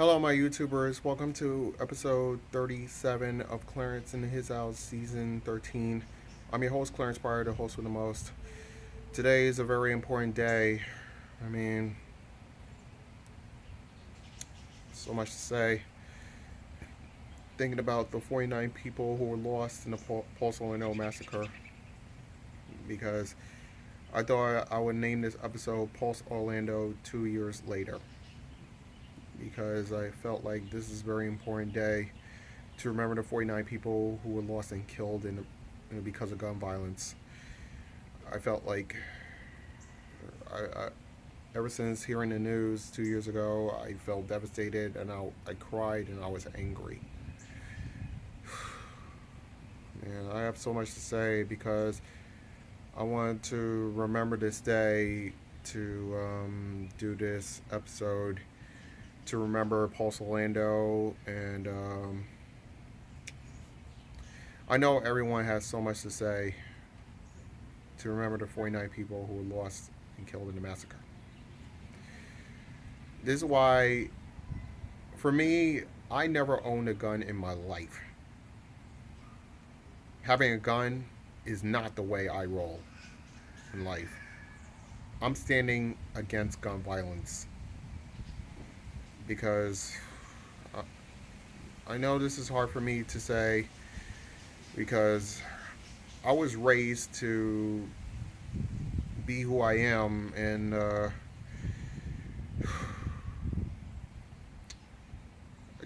Hello, my YouTubers. Welcome to episode 37 of Clarence and Hizzouse season 13. I'm your host, Clarence Pryor, the host with the most. Today is a very important day. I mean, so much to say. Thinking about the 49 people who were lost in the Pulse Orlando massacre. Because I thought I would name this episode Pulse Orlando 2 years later. Because I felt like this is a very important day to remember the 49 people who were lost and killed because of gun violence. I felt like I ever since hearing the news 2 years ago, I felt devastated and I cried and I was angry. And I have so much to say because I want to remember this day to do this episode to remember Pulse Orlando, and I know everyone has so much to say to remember the 49 people who were lost and killed in the massacre. This is why, for me, I never owned a gun in my life. Having a gun is not the way I roll in life. I'm standing against gun violence because I know this is hard for me to say because I was raised to be who I am, and I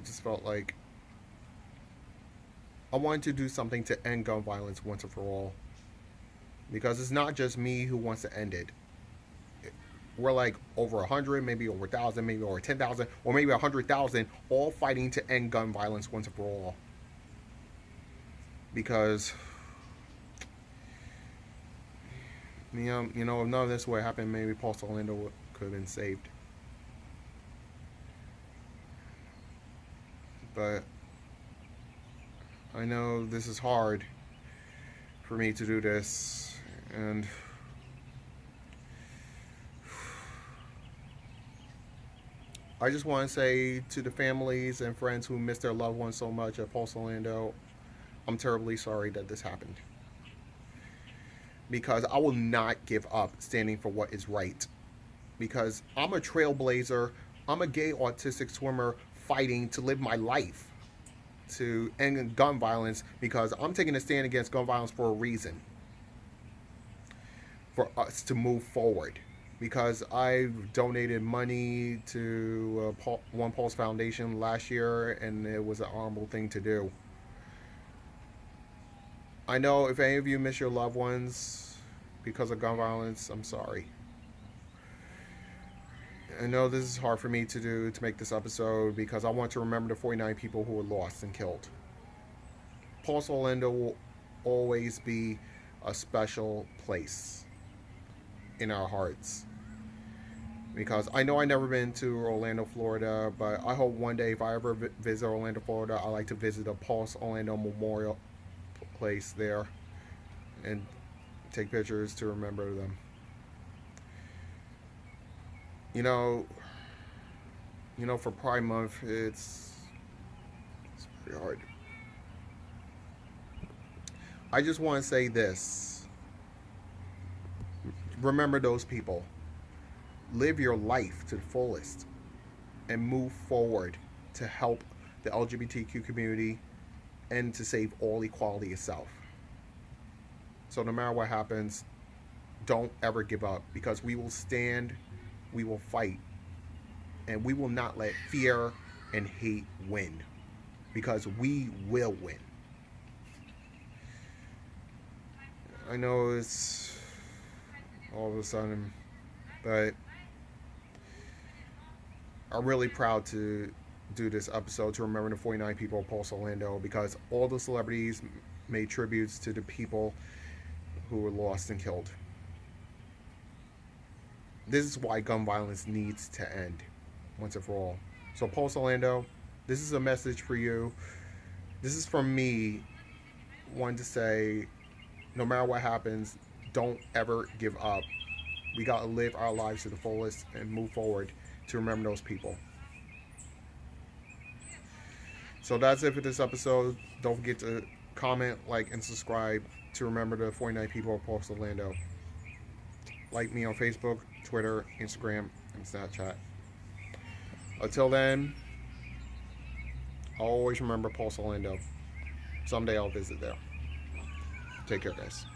just felt like I wanted to do something to end gun violence once and for all, because it's not just me who wants to end it. We're like over 100, maybe over 1,000, maybe over 10,000, or maybe 100,000, all fighting to end gun violence once and for all. Because if none of this would happen, maybe Pulse Orlando could have been saved. But I know this is hard for me to do this, and I just want to say to the families and friends who miss their loved ones so much at Pulse Orlando, I'm terribly sorry that this happened. Because I will not give up standing for what is right. Because I'm a trailblazer, I'm a gay autistic swimmer fighting to live my life to end gun violence, because I'm taking a stand against gun violence for a reason. For us to move forward. Because I donated money to One Pulse Foundation last year, and it was an honorable thing to do. I know if any of you miss your loved ones because of gun violence, I'm sorry. I know this is hard for me to do, to make this episode, because I want to remember the 49 people who were lost and killed. Pulse Orlando will always be a special place in our hearts. Because I know I've never been to Orlando, Florida, but I hope one day if I ever visit Orlando, Florida, I like to visit a Pulse Orlando Memorial place there and take pictures to remember them. You know, for Pride Month, it's pretty hard. I just want to say this. Remember those people. Live your life to the fullest and move forward to help the LGBTQ community and to save all equality itself. So no matter what happens, don't ever give up, because we will stand, we will fight, and we will not let fear and hate win, because we will win. I know it's all of a sudden, but I'm really proud to do this episode to remember the 49 people of Pulse Orlando, because all the celebrities made tributes to the people who were lost and killed. This is why gun violence needs to end once and for all. So Pulse Orlando, this is a message for you. This is from me, wanting to say, no matter what happens, don't ever give up. We gotta live our lives to the fullest and move forward to remember those people. So that's it for this episode. Don't forget to comment, like, and subscribe to remember the 49 people of Pulse Orlando. Like me on Facebook, Twitter, Instagram, and Snapchat. Until then, I'll always remember Pulse Orlando. Someday I'll visit there. Take care, guys.